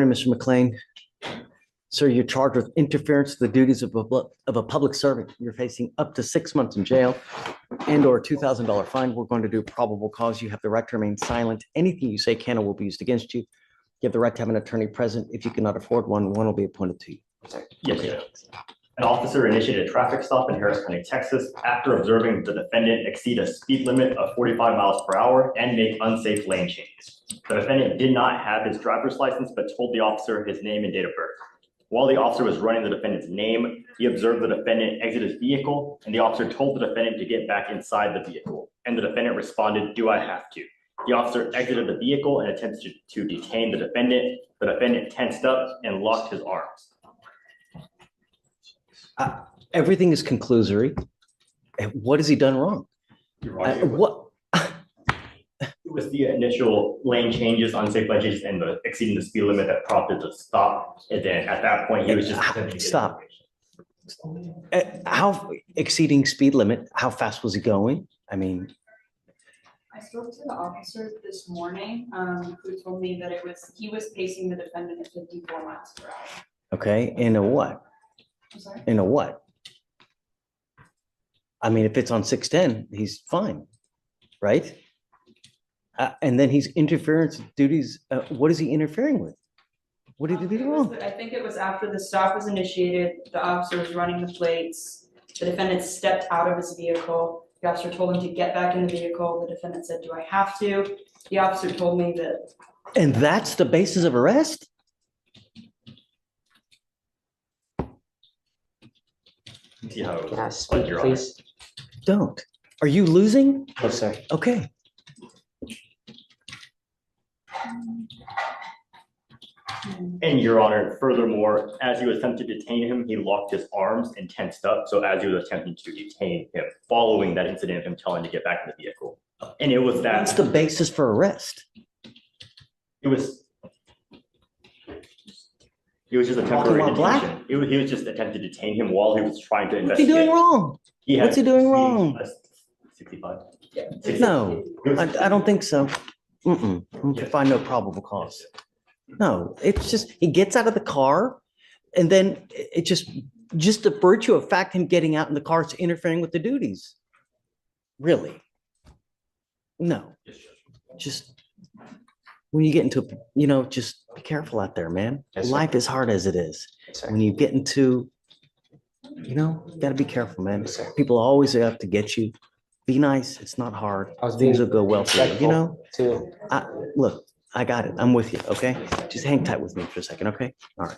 Mr. McLean. Sir, you're charged with interference with the duties of a public servant. You're facing up to 6 months in jail and or a $2,000 fine. We're going to do probable cause. You have the right to remain silent. Anything you say can or will be used against you. You have the right to have an attorney present. If you cannot afford one, one will be appointed to you. Yes, sir. An officer initiated a traffic stop in Harris County, Texas, after observing the defendant exceed a speed limit of 45 miles per hour and make unsafe lane changes. The defendant did not have his driver's license, but told the officer his name and date of birth. While the officer was running the defendant's name, he observed the defendant exit his vehicle, and the officer told the defendant to get back inside the vehicle. And the defendant responded, "Do I have to?" The officer exited the vehicle and attempted to detain the defendant. The defendant tensed up and locked his arms. Everything is conclusory. What has he done wrong? What? It was the initial lane changes, unsafe lane changes, and the exceeding the speed limit that prompted the stop. And then at that point, he was just Stop. How exceeding speed limit? How fast was he going? I mean, I spoke to the officer this morning, who told me that he was pacing the defendant at 54 miles per hour. okay, in a what? I'm sorry? In a what? I mean, if it's on 610, he's fine, right? And then he's interference duties. What is he interfering with? What did he do wrong? I think it was after the stop was initiated, the officer was running the plates. The defendant stepped out of his vehicle. The officer told him to get back in the vehicle. The defendant said, "Do I have to?" The officer told me that. And that's the basis of arrest? See how Can I speak, Your Honor. please? Don't. Are you losing? Yes, sir. Okay. And Your Honor, furthermore, as he was attempting to detain him, he locked his arms and tensed up. So as he was attempting to detain him, following that incident of him telling to get back in the vehicle. And it was That's that, the basis for arrest. it was just a temporary Walking while black? detention. He was just attempting to detain him while he was trying to What's he investigate. doing wrong? What's he doing wrong? 65. No, I don't think so. To find no probable cause. No, it's just, he gets out of the car and then it just the virtue of fact, him getting out in the car is interfering with the duties. Really? No, just when you get into, just be careful out there, man. Yes, sir. Life is hard as it is. Yes, sir. When you get into, gotta be careful, man. Yes, sir. People always have to get you. Be nice. It's not hard. I was being Things will go well for you, respectful too. Look, I got it. I'm with you, okay? Just hang tight with me for a second, okay? All right.